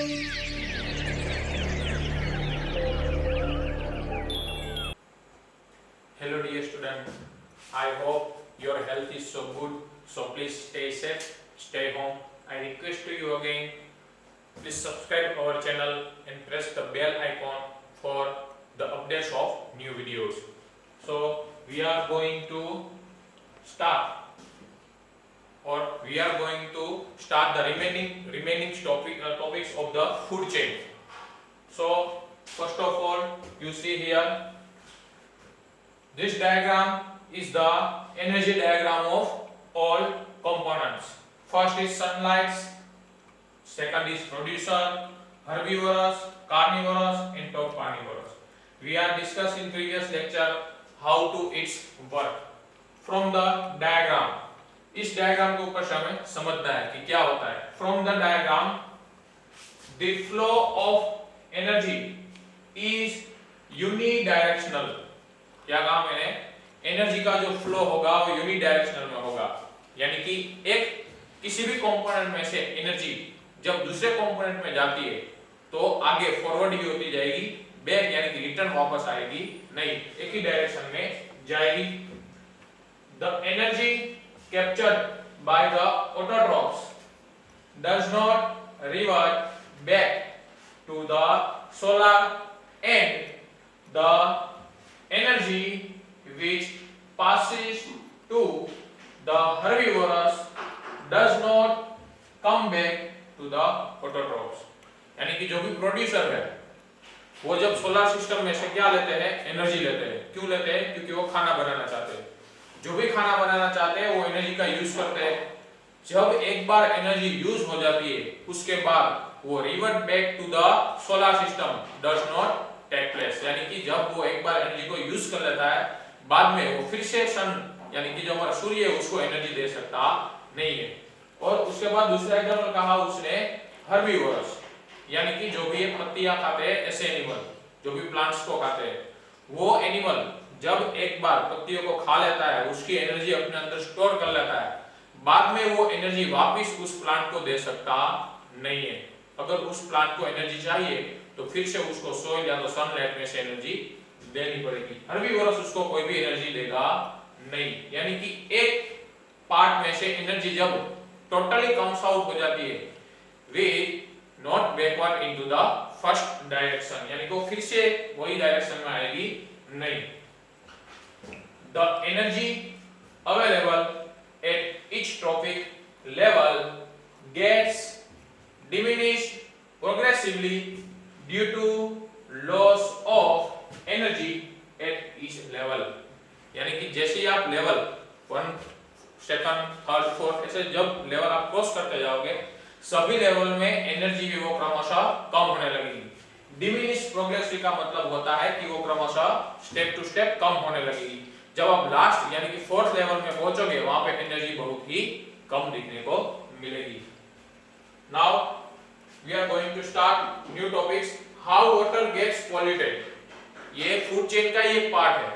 Hello dear student, I hope your health is so good, so please stay safe, stay home. I request to you again, please subscribe our channel and press the bell icon for the updates of new videos. So we are going to start the remaining topics of the food chain. So first of all, you see here, this diagram is the energy diagram of all components. First is sunlight, second is producer, herbivorous, carnivorous and top carnivorous. We are discussed in previous lecture how to its work. From the diagram, इस diagram के ऊपर से हमें समझना है कि क्या होता है. From the diagram, the flow of energy is unidirectional. क्या कहा मैंने? एनर्जी का जो फ्लो होगा वो यूनिडायरेक्शनल में होगा, यानी कि एक किसी भी कंपोनेंट में से एनर्जी जब दूसरे कंपोनेंट में जाती है तो आगे फॉरवर्ड ही होती जाएगी, बैक यानी कि रिटर्न वापस आएगी नहीं, एक ही डायरेक्शन में जाएगी. The energy captured by the autotrophs does not revert back to the solar and the energy which passes to the herbivorous does not come back to the autotrophs. यानी कि जो भी प्रोड्यूसर है वो जब सोलर सिस्टम में से क्या लेते हैं, एनर्जी लेते हैं. क्यों लेते हैं? क्योंकि वो खाना बनाना चाहते हैं. जो भी खाना बनाना चाहते हैं वो एनर्जी का यूज करते हैं. जब एक बार एनर्जी यूज हो जाती है उसके बाद वो revert back to the solar system does not take place, यानी कि जब वो एक बार एनर्जी को यूज कर लेता है बाद में वो फिर से सन यानी कि जो हमारा सूर्य है उसको एनर्जी दे सकता नहीं है. और उसके बाद दूसरा एग्जांपल कहा उसने हर्बिवोरस, यानी कि जो भी पत्तियां खाते हैं, ऐसे एनिमल जो भी प्लांट्स को खाते हैं, वो एनिमल जब एक बार पत्तियों को खा लेता है उसकी एनर्जी अपने अंदर स्टोर कर लेता है, बाद में वो एनर्जी वापस उस प्लांट को दे सकता नहीं है. अगर उस प्लांट को एनर्जी चाहिए तो फिर से उसको सोइल या तो सनलाइट में से एनर्जी देनी पड़ेगी. हर्बिवोरस उसको कोई भी एनर्जी देगा नहीं, यानी कि एक पार्ट में से एनर्जी जब टोटली कम्स आउट हो जाती है वे not backward into the first direction, यानी कि वो फिर से वही डायरेक्शन में आएगी नहीं. The energy available at each trophic level gets diminished progressively due to loss of energy at each level. यानी कि जैसे ही आप लेवल 1 सेकंड थर्ड फोर्थ ऐसे जब लेवल आप क्रॉस करते जाओगे सभी लेवल में एनर्जी भी वो क्रमशः कम होने लगेगी. डिमिनिश प्रोग्रेसिव का मतलब होता है कि वो क्रमशः स्टेप टू स्टेप कम होने लगेगी. जब आप लास्ट यानी कि फोर्थ लेवल में पहुंचोगे वहां पे एनर्जी बहुत ही कम दिखने को मिलेगी. Now we are going to start new topics. How water gets polluted. ये फूड चेन का ही एक पार्ट है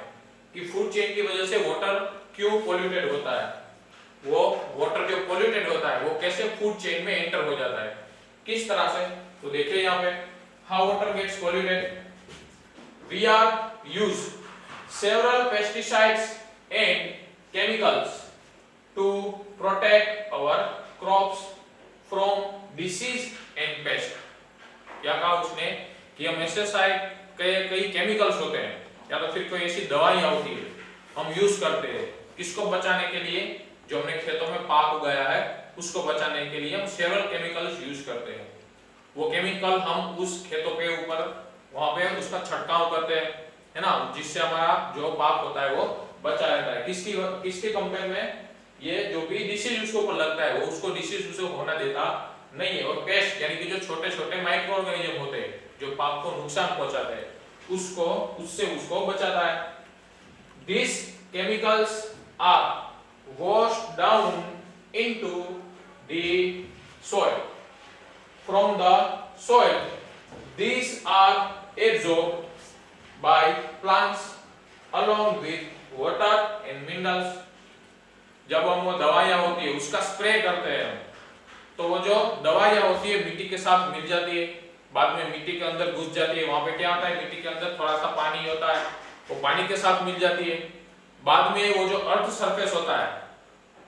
कि फूड चेन की वजह से वाटर क्यों पोल्यूटेड होता है. वो वाटर जो पोल्यूटेड होता है वो कैसे फूड चेन में एंटर हो जाता है, किस तरह से, तो देखिए यहाँ पे how water gets polluted. We are use several pesticides and chemicals to protect our crops from disease and pest. क्या कहा उसने कि हम पेस्टिसाइड कई केमिकल्स होते हैं या तो फिर कोई ऐसी दवाइयां होती है हम यूज करते हैं किसको बचाने के लिए, जो हमने खेतों में पाक उगाया है उसको बचाने के लिए हम सेवरल केमिकल्स यूज करते हैं. वो केमिकल हम उस खेतों के ऊपर वहां पे उसका छिड़काव करते हैं, है ना, जिससे हमारा जो पाक होता है वो बचा रहता है. किसके कंपेयर में, ये जो भी डिसीज उसके ऊपर लगता है वो उसको डिसीज उसे होना देता नहीं है. और पेस्ट यानी कि जो छोटे छोटे माइक्रो ऑर्गेनिज्म होते हैं जो पाक को नुकसान पहुंचाते हैं उसको बचाता है. This chemicals are washed down into the soil. From the soil these are absorbed by plants along with water and minerals. जब हम वो दवाइयां होती है उसका स्प्रे करते हैं तो वो जो दवाइयाँ होती है मिट्टी के साथ मिल जाती है, बाद में मिट्टी के अंदर घुस जाती है। वहां पे क्या होता है, मिट्टी के अंदर थोड़ा सा पानी होता है, वो पानी के साथ मिल जाती है। बाद में वो जो अर्थ सरफेस होता है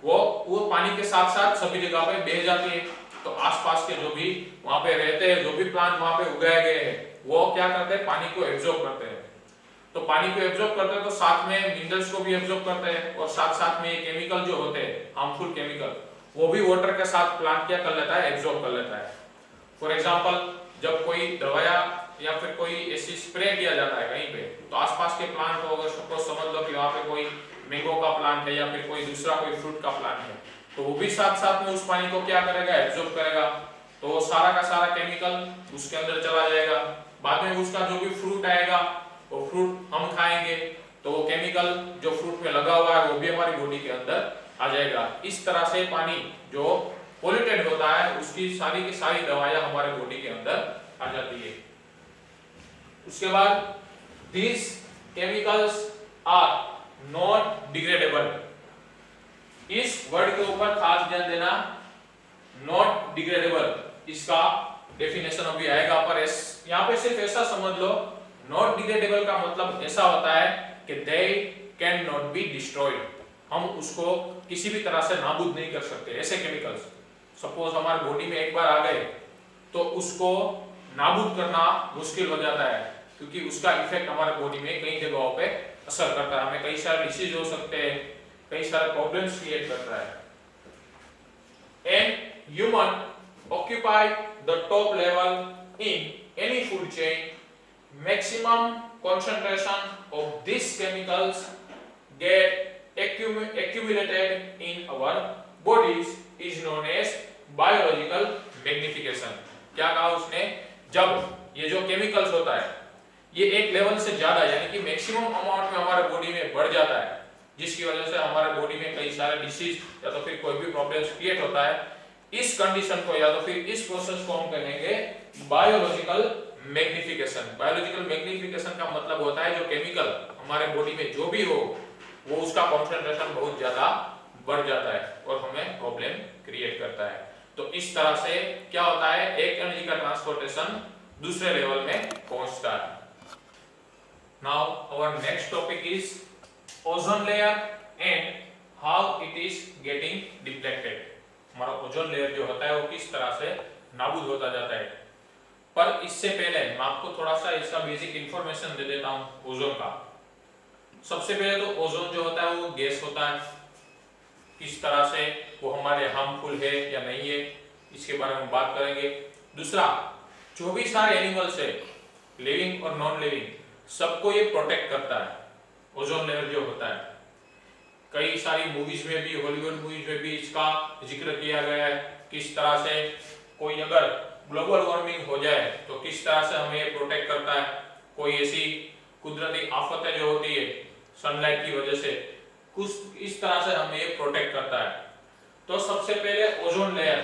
वो पानी के साथ साथ सभी जगह पे बह जाती है। तो आसपास के जो भी वहां पे रहते हैं, जो भी प्लांट वहां पे उगाए गए हैं, वो क्या करते हैं, पानी को एब्जॉर्ब करते हैं। तो पानी को एब्जॉर्ब करते हैं तो साथ में मिनरल्स को भी एब्जॉर्ब करते हैं, और साथ साथ में ये केमिकल जो होते हैं, हार्मफुल केमिकल, वो भी वाटर के साथ प्लांट क्या कर लेता है, एब्जॉर्ब कर लेता है। फॉर एग्जांपल, जब कोई दवाया या फिर कोई ऐसी स्प्रे किया जाता है कहीं पे, तो आसपास के प्लांट को अगर सपोज समझ लो कि वहां पे कोई मैंगो का प्लांट है या फिर कोई दूसरा कोई फ्रूट का प्लांट है, तो वो भी साथ साथ में उस पानी को क्या करेगा, एब्जॉर्ब करेगा। तो वो सारा का सारा केमिकल उसके अंदर चला जाएगा। बाद में उसका जो भी फ्रूट आएगा, वो फ्रूट हम खाएंगे, तो वो केमिकल जो फ्रूट में लगा हुआ है वो भी हमारी बॉडी के अंदर आ जाएगा। इस तरह से पानी जो पोल्यूटेड होता है, उसकी सारी की सारी दवाइयां हमारे बॉडी के अंदर आ जाती है। उसके बाद these chemicals are not degradable। इस वर्ड के ऊपर खास ध्यान देना, नॉट डिग्रेडेबल, इसका डेफिनेशन अभी आएगा, पर यहाँ पे सिर्फ ऐसा समझ लो, नॉट डिग्रेडेबल का मतलब ऐसा होता है कि they can not be destroyed, हम उसको किसी भी तरह से नाबूद नहीं कर सकते। ऐसे केमिकल्स सपोज हमारे बॉडी में एक बार आ गए तो उसको नाबूद करना मुश्किल हो जाता है, क्योंकि उसका इफेक्ट हमारे बॉडी में कई जगहों पे असर करता है, हमें कई सारे डिसीज हो सकते हैं, कई सारे प्रॉब्लम्स क्रिएट करता है। And human occupy the top level in any food chain. Maximum concentration of these chemicals get accumulated in our bodies is known as biological magnification। क्या कहा उसने, जब ये जो केमिकल्स होता है ये एक लेवल से ज्यादा यानी कि मैक्सिमम अमाउंट में हमारे बॉडी में बढ़ जाता है, जिसकी वजह से हमारे बॉडी में कई सारे डिसीज या तो फिर कोई भी प्रॉब्लम्स क्रिएट होता है, इस कंडीशन को या तो फिर इस प्रोसेस को हम कहेंगे बायोलॉजिकल मैग्निफिकेशन। बायोलॉजिकल मैग्निफिकेशन का मतलब होता है जो केमिकल हमारे बॉडी में जो भी हो वो उसका कंसंट्रेशन बहुत ज्यादा बढ़ जाता है और हमें प्रॉब्लम क्रिएट करता है। तो इस तरह से क्या होता है, एक एनर्जी का ट्रांसपोर्टेशन दूसरे लेवल में पहुंचता है। Now our next topic is ozone layer and how it is getting depleted. हमारा ओजोन लेयर जो होता है वो किस तरह से नाबूद होता जाता है। पर इससे पहले मैं आपको थोड़ा सा इसका बेसिक इंफॉर्मेशन दे देता हूं ओजोन का। सबसे पहले तो ओजोन जो होता है वो गैस होता है, किस तरह से वो हमारे हार्मफुल है या नहीं है इसके बारे में बात करेंगे। दूसरा, जो भी सारे एनिमल्स है लिविंग और नॉन लिविंग, सबको ये प्रोटेक्ट करता है ओजोन लेयर जो होता है। कई सारी मूवीज में भी, हॉलीवुड मूवीज में भी इसका जिक्र किया गया है, किस तरह से कोई अगर ग्लोबल वार्मिंग हो जाए तो किस तरह से हमें ये प्रोटेक्ट करता है। कोई ऐसी कुदरती आफतें जो होती है सनलाइट की वजह से, कुछ इस तरह से हमें ये प्रोटेक्ट करता है। तो सबसे पहले ओजोन लेयर,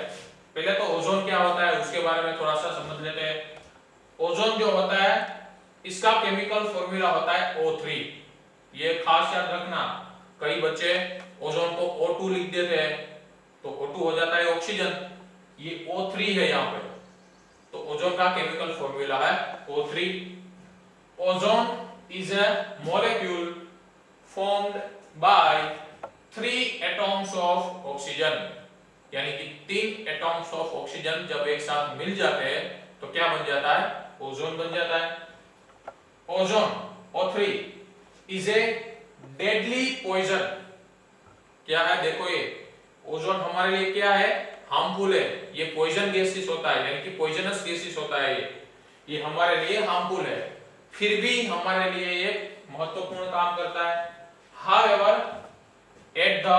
पहले तो ओजोन क्या होता है उसके बारे में थोड़ा सा समझ लेते हैं। ओजोन जो होता है इसका केमिकल फॉर्मूला होता है O3। ये खास याद रखना, कई बच्चे ओजोन को O2 लिख देते हैं तो O2 हो जाता है ऑक्सीजन, ये O3 है यहाँ पे। तो ओजोन का केमिकल फॉर्मूला है O3। Ozone is a molecule formed by 3 atoms of oxygen, यानी कि 3 एटम्स ऑफ ऑक्सीजन जब एक साथ मिल जाते हैं तो क्या बन जाता है, ओजोन बन जाता है। Ozone O3 is a deadly poison. क्या है, देखो ये ओजोन हमारे लिए क्या है, हार्मफुल है, ये पॉइजन गैसेस होता है, यानी कि पॉइजनस गैसेस होता है, ये हमारे लिए हार्मफुल है, फिर भी हमारे लिए ये महत्वपूर्ण काम करता है। However, at the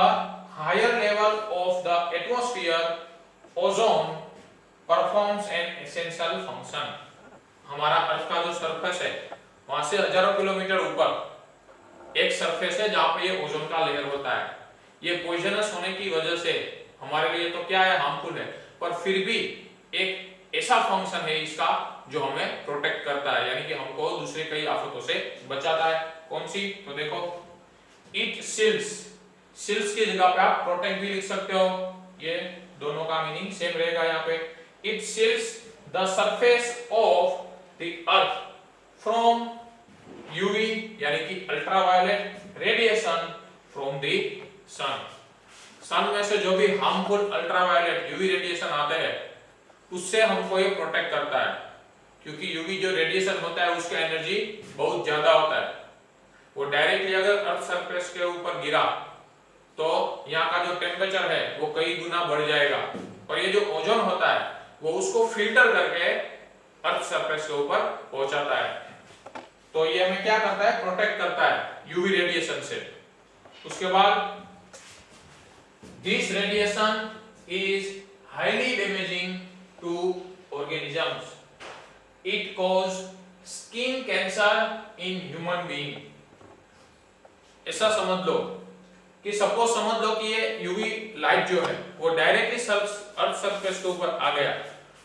higher level of the atmosphere, ozone performs an essential function। हमारा अर्थ का जो सरफेस है वहां से हजारों किलोमीटर ऊपर एक सरफेस है जहां पे ये ओजोन का लेयर होता है। ये पॉइजनस होने की वजह से हमारे लिए तो क्या है, हार्मफुल है, पर फिर भी एक ऐसा फंक्शन है इसका जो हमें प्रोटेक्ट करता है, यानी कि हमको दूसरे कई आफतों से बचाता है। कौन सी, तो देखो इट सील्स, सील्स की जगह पे आप प्रोटेक्ट भी लिख सकते हो, ये दोनों का मीनिंग सेम रहेगा यहाँ पे। It shields the surface of the earth from UV यानी कि अल्ट्रावायलेट रेडिएशन फ्रॉम द सन। सन में से जो भी हार्मफुल अल्ट्रावायलेट यूवी रेडिएशन आते हैं उससे हमको ये प्रोटेक्ट करता है, क्योंकि यूवी जो रेडिएशन होता है उसका एनर्जी बहुत ज्यादा होता है। वो डायरेक्टली अगर अर्थ सरफेस के ऊपर गिरा तो यहाँ का जो टेम्परेचर है वो कई गुना बढ़ जाएगा, और ये जो ओजोन होता है वो उसको फिल्टर करके अर्थ सरफेस के ऊपर पहुंचाता है। तो ये हमें क्या करता है, प्रोटेक्ट करता है यूवी रेडिएशन से। उसके बाद this radiation is highly damaging to organisms. It cause skin cancer in human being. ऐसा समझ लो कि सपोज समझ लो कि ये यूवी लाइट जो है वो डायरेक्टली अर्थ सरफेस के ऊपर आ गया,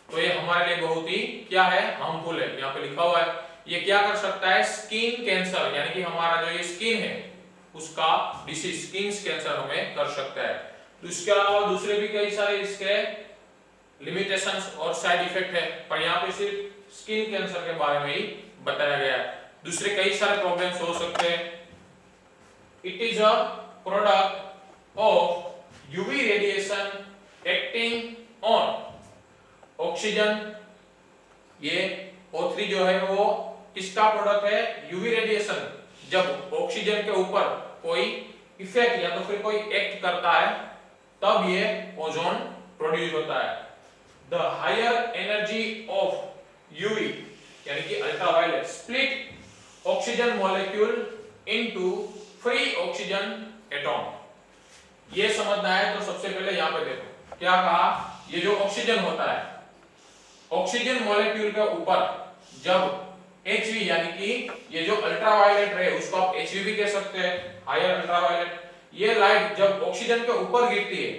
तो ये हमारे लिए बहुत ही क्या है, हार्मफुल है। यहाँ पे लिखा हुआ है ये क्या कर सकता है, स्किन कैंसर, यानी कि हमारा जो ये स्किन है उसका डिसीज स्किन कैंसर हमें कर सकता है। तो इसके अलावा दूसरे भी कई सारे इसके लिमिटेशंस और साइड इफेक्ट है, पर यहाँ पे सिर्फ स्किन कैंसर के बारे में ही बताया गया है। दूसरे कई सारे प्रॉब्लम्स हो सकते हैं। It is a product of UV radiation acting on oxygen. ये O3 जो है वो किसका प्रोडक्ट है, यूवी रेडिएशन। जब ऑक्सीजन के ऊपर कोई इफेक्ट या तो फिर कोई एक्ट करता है तब ये ओजोन प्रोड्यूस होता है। The higher energy of UV यानी कि ultraviolet split oxygen molecule into free oxygen atom. ये समझना है तो सबसे पहले यहाँ पे देखो क्या कहा, ये जो ऑक्सीजन होता है, ऑक्सीजन मॉलिक्यूल के ऊपर जब HV यानी कि ये जो अल्ट्रावायलेट रे उसको आप HV भी कह सकते हैं, हायर अल्ट्रावायलेट, ये लाइट जब ऑक्सीजन के ऊपर गिरती है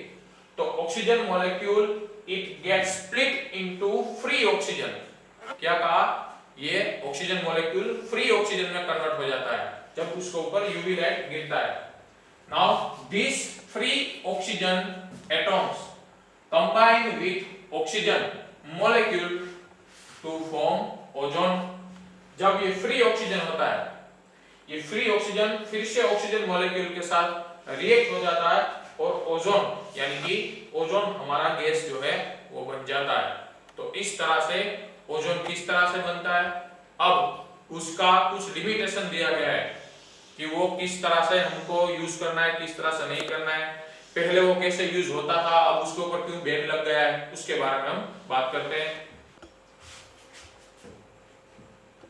तो oxygen molecule it gets split into free oxygen. क्या कहा, ये ऑक्सीजन मॉलिक्यूल फ्री ऑक्सीजन में कन्वर्ट हो जाता है जब उसके ऊपर यूवी लाइट गिरता है। Now this free oxygen atoms combine with oxygen molecule to form ozone. जब ये फ्री ऑक्सीजन होता है, ये फ्री ऑक्सीजन फिर से ऑक्सीजन मॉलिक्यूल के साथ रिएक्ट हो जाता है और ओजोन यानी कि ओजोन हमारा गैस जो है वो बन जाता है। तो इस तरह से ओजोन किस तरह से बनता है, अब उसका कुछ लिमिटेशन दिया गया है कि वो किस तरह से हमको यूज करना है, किस तरह से नहीं करना है, पहले वो कैसे यूज होता था, अब उसके ऊपर क्यों बैन लग गया है, उसके बारे में हम बात करते हैं।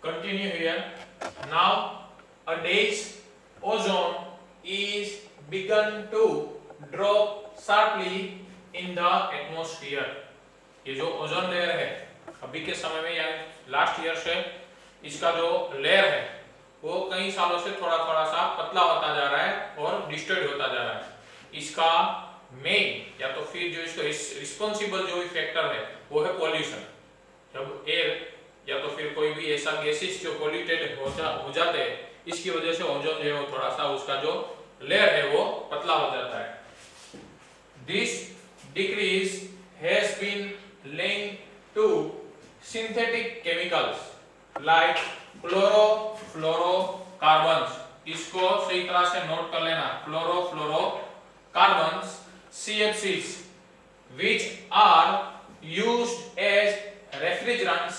Continue here. Now a day's ozone is begun to drop sharply in the atmosphere. ये जो ओजोन लेयर है अभी के समय में यानी लास्ट ईयर से इसका जो लेयर है वो कई सालों से थोड़ा थोड़ा सा पतला होता जा रहा है और डिस्टॉर्ट होता जा रहा है। इसका मेन या तो फिर जो इसका रिस्पॉन्सिबल जो फैक्टर है वो है पॉल्यूशन। जब एयर या तो फिर कोई भी ऐसा गैसेस जो पॉल्यूटेड हो जाते हैं इसकी वजह से ओजोन जो है वो थोड़ा सा उसका जो लेयर है वो पतला हो जाता है। This decrease has been linked to synthetic chemicals like chlorofluorocarbons। इसको सही तरह से नोट कर लेना, chlorofluorocarbons CFCs which are used as refrigerants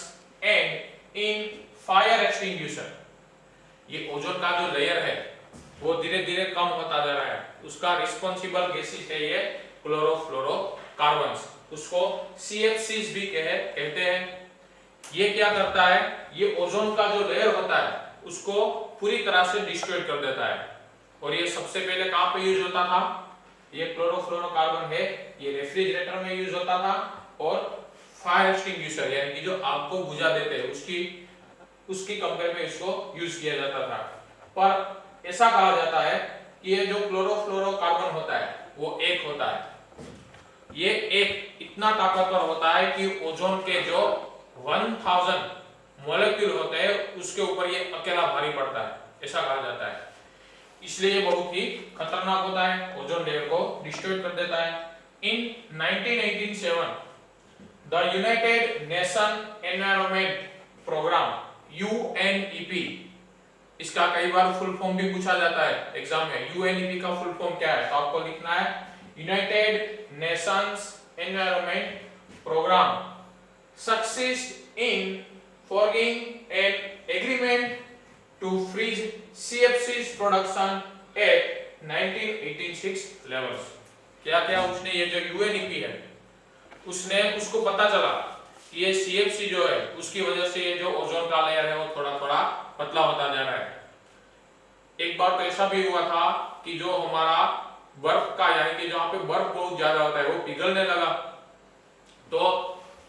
and in fire extinguisher। ये ओजोन का जो लेयर है वो धीरे धीरे कम होता जा रहा है, उसका रिस्पॉन्सिबल गैसेस है ये क्लोरोफ्लोरोकार्बन्स, उसको CFCs भी कहते हैं। ये क्या करता है, ये ओजोन का जो लेयर होता है उसको पूरी तरह से डिस्ट्रॉय कर देता है। और ये सबसे पहले कहाँ पे यूज होता था, ये क्लोरोफ्लोरोकार्बन है ये रेफ्रिजरेटर में यूज होता था और फायर एक्सटिंग्विशर यानी कि जो आग को बुझा देते हैं उसकी कंपेयर में इसको यूज किया जाता था। पर ऐसा कहा जाता है कि ये जो क्लोरोफ्लोरोकार्बन होता है वो एक होता है, ये एक इतना ताकतवर होता है कि ओजोन के जो 1000 मॉलिक्यूल होते हैं उसके ऊपर ये अकेला भारी पड़ता है, ऐसा कहा जाता है। इसलिए ये बहुत ही खतरनाक होता है, ओजोन लेयर को डिस्ट्रॉय कर देता है। In 1987, the United Nation Environment Program UNEP, इसका कई बार फुल फॉर्म भी पूछा जाता है एग्जाम में। UNEP का फुल फॉर्म क्या है, तो आपको लिखना है United Nations Environment Programme succeeded in forming an agreement to freeze CFC's production at 1986 levels. क्या क्या उसने, ये जो UNEP है उसने, उसको पता चला कि ये CFC जो है उसकी वजह से ये जो ओजोन का लेयर है वो थोड़ा थोड़ा पतला होता जा रहा है। एक बार तो ऐसा भी हुआ था कि जो हमारा बर्फ का, यानी कि जहाँ पे बर्फ बहुत ज्यादा होता है वो पिघलने लगा, तो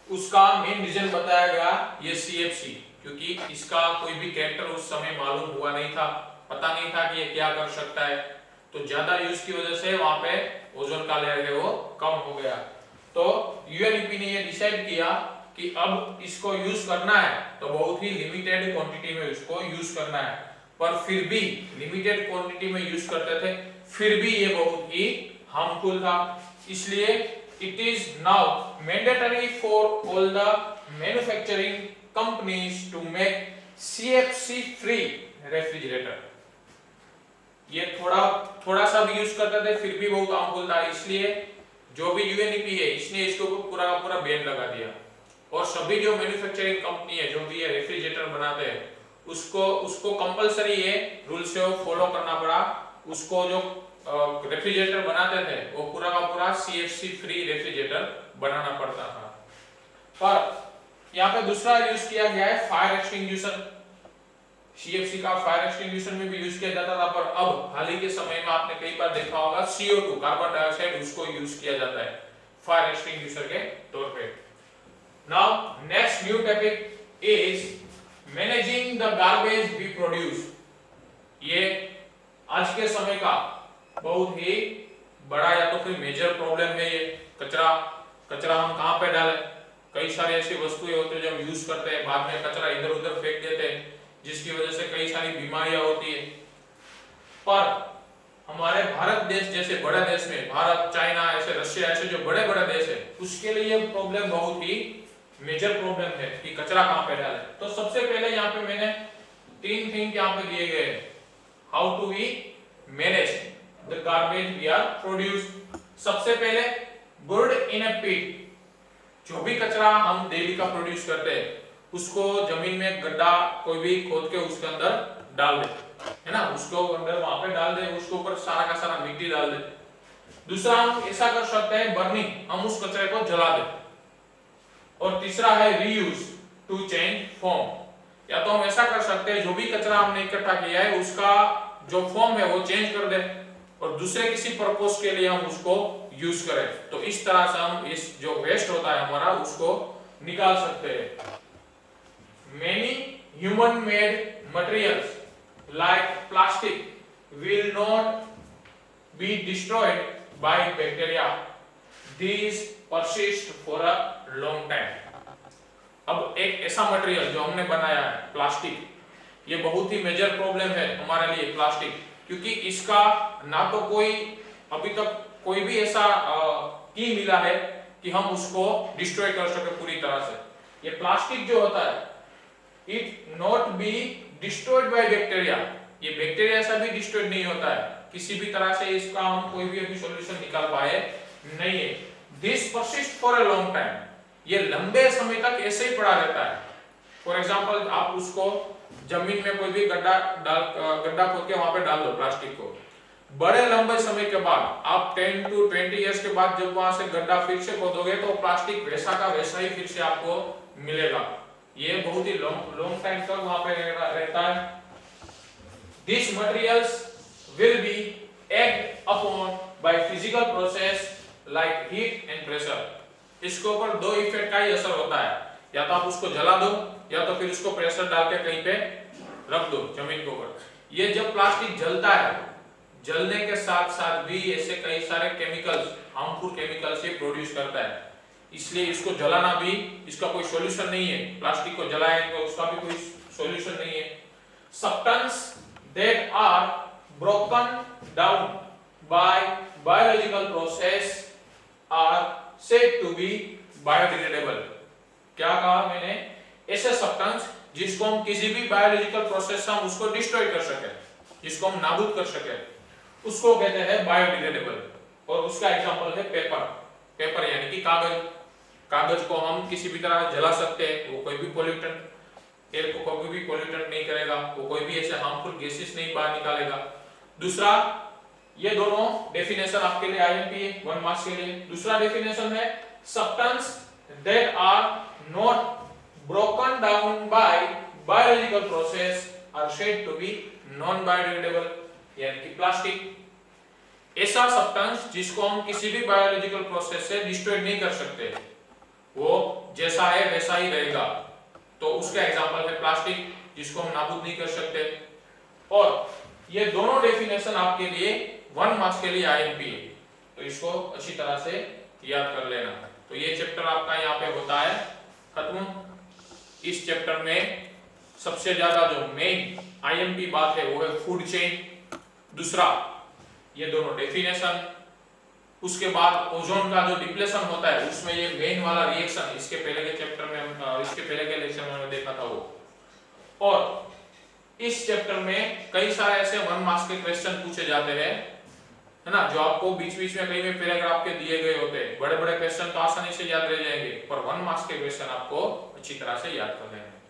उसका मेन रीजन बताया गया ये CFC, क्योंकि इसका कोई भी कैरेक्टर उस समय मालूम हुआ नहीं था, पता नहीं था कि ये क्या कर सकता है। तो ज्यादा यूज की वजह से वहां पे ओजोन का लेयर है वो कम हो गया। तो UNEP ने ये डिसाइड किया कि अब इसको यूज करना है तो बहुत ही लिमिटेड क्वांटिटी में इसको यूज करना है, पर फिर भी लिमिटेड क्वांटिटी में यूज करते थे, फिर भी ये बहुत ही हार्मफुल था। इसलिए it is now mandatory for all the manufacturing companies to make CFC free refrigerator. ये थोड़ा सा भी यूज करते थे फिर भी बहुत हार्मफुल था, इसलिए जो भी UNEP है इसने इसको पूरा का पूरा बैन लगा दिया। और सभी जो मैन्युफैक्चरिंग कंपनी है जो भी ये रेफ्रिजरेटर बनाते हैं उसको कंपलसरी ये रूल से फॉलो करना पड़ा। उसको जो रेफ्रिजरेटर बनाते थे वो पूरा का पूरा CFC फ्री रेफ्रिजरेटर बनाना पड़ता था। पर यहाँ पे दूसरा यूज किया गया है फायर एक्सटिंग्विशर। CFC का फायर एक्सटिंग्विशर में भी यूज किया जाता था, पर अब हाल ही के समय में आपने कई बार देखा होगा CO2 कार्बन डाइऑक्साइड उसको यूज किया जाता है फायर एक्सटिंग्विशर के तौर पे। Now next new topic is managing the garbage we produce। ये आज के समय का बहुत ही बड़ा या तो फिर मेजर प्रॉब्लम है ये कचरा हम कहाँ पे डालें। कई सारी ऐसी वस्तुएं होती है जो हम यूज करते हैं, बाद में कचरा इधर उधर फेंक देते हैं जिसकी वजह से कई सारी बीमारियां होती है। पर हमारे भारत देश जैसे बड़े देश में, भारत, चाइना, ऐसे रशिया, ऐसे जो बड़े बड़े देश है उसके लिए प्रॉब्लम बहुत ही मेजर प्रॉब्लम है कि कचरा कहाँ पे डालें। तो सबसे पहले यहाँ पे मैंने 3 थिंग यहाँ पे दिए गए, how to we manage the garbage we are produce. सबसे पहले बुर्ड इन अ पिट, जो भी कचरा हम डेली का प्रोड्यूस करते हैं उसको जमीन में गड्ढा कोई भी खोद के उसके अंदर डाल दे, है ना, उसको अंदर वहां पे डाल दे, उसके ऊपर सारा का सारा मिट्टी डाल दे। दूसरा हम ऐसा कर सकते हैं बर्निंग, हम उस कचरे को जला दे। और तीसरा है रीयूज टू चेंज फॉर्म, या तो हम ऐसा कर सकते हैं जो भी कचरा हमने इकट्ठा किया है उसका जो फॉर्म है वो चेंज कर दे और दूसरे किसी पर्पस के लिए हम उसको यूज करें। तो इस तरह से हम इस जो वेस्ट होता है हमारा उसको निकाल सकते हैं। Many human made materials like plastic will not be destroyed by bacteria. These persist for a long time. अब एक ऐसा मटेरियल जो हमने बनाया है प्लास्टिक, ये बहुत ही मेजर प्रॉब्लम है हमारे लिए प्लास्टिक, क्योंकि इसका ना तो कोई अभी तक कोई भी ऐसा की मिला है कि हम उसको डिस्ट्रॉय कर सके पूरी तरह से। ये प्लास्टिक जो होता है it not be destroyed by bacteria, ये बैक्टीरिया से भी डिस्ट्रॉयड नहीं होता है किसी भी तरह से, इसका हम कोई भी अभी सॉल्यूशन निकाल पाए नहीं है। This persist for a long time, ये लंबे समय तक ऐसे ही पड़ा रहता है। फॉर एग्जांपल आप उसको जमीन में कोई भी गड्ढा खोद के वहां पे डाल दो प्लास्टिक को, बड़े लंबे समय के बाद आप 10 to 20 इयर्स के बाद जब वहां से गड्ढा फिर से खोदोगे तो प्लास्टिक वैसा का वैसा ही फिर से आपको मिलेगा। ये बहुत ही लॉन्ग टाइम तक वहां पे रहता है। These materials will be acted upon by physical process like heat and pressure। इसके ऊपर दो इफेक्ट का ही असर होता है, या तो आप उसको जला दो या तो फिर उसको प्रेशर डाल के कहीं पे रख दो जमीन के ऊपर। ये जब प्लास्टिक जलता है, जलने के साथ साथ भी ऐसे कई सारे केमिकल्स, हार्मफुल केमिकल्स ये प्रोड्यूस करता है, इसलिए इसको जलाना भी इसका कोई सॉल्यूशन नहीं है। प्लास्टिक को जलाएं तो उसका भी कोई सॉल्यूशन नहीं है। Substance that are broken down by biological process are said to be biodegradable। क्या कहा मैंने? ऐसे सब्सटेंस जिसको हम किसी भी बायोलॉजिकल प्रोसेस से हम उसको डिस्ट्रॉय कर सके, जिसको हम नाबूद कर सके, उसको कहते हैं बायोडिग्रेडेबल। और उसका एग्जांपल है पेपर। पेपर यानी कि कागज। कागज को हम किसी भी तरह जला सकते हैं, वो कोई भी पोल्यूटेंट, एयर को कभी भी पोल्यूटेंट नहीं करेगा, वो कोई भी ऐसे हार्मफुल गैसेस नहीं बाहर निकालेगा। दूसरा, ये दोनों डेफिनेशन आपके लिए आईएमपी है 1 मार्क्स के लिए। दूसरा डेफिनेशन है substance that are not broken down by biological process are said to be non biodegradable, यानी कि प्लास्टिक। ऐसा सब्सटेंस जिसको हम किसी भी बायोलॉजिकल प्रोसेस से डिस्ट्रॉय नहीं कर सकते, वो जैसा है वैसा ही रहेगा, तो उसका एग्जांपल है प्लास्टिक, जिसको हम नाबूद नहीं कर सकते। और ये दोनों डेफिनेशन आपके लिए 1 मार्क्स के लिए आईएमपी है, तो इसको अच्छी तरह से याद कर लेना। तो ये चैप्टर आपका यहाँ पे होता है खत्म। इस चैप्टर में सबसे ज्यादा जो मेन आईएमपी बात है वो है फूड चेन। दूसरा, ये दोनों डेफिनेशन, उसके बाद ओजोन का जो डिप्लेशन होता है उसमें ये मेन वाला रिएक्शन, इसके पहले के चैप्टर में, इसके पहले के लेक्चर में हमने देखा था वो। और इस चैप्टर में कई सारे ऐसे 1 मार्क्स के क्वेश्चन पूछे जाते हैं, है ना, जो आपको बीच बीच में कई में पैराग्राफ के दिए गए होते हैं। बड़े बड़े क्वेश्चन तो आसानी से याद रह जाएंगे, पर 1 मार्क्स के क्वेश्चन आपको अच्छी तरह से याद कर लेना है।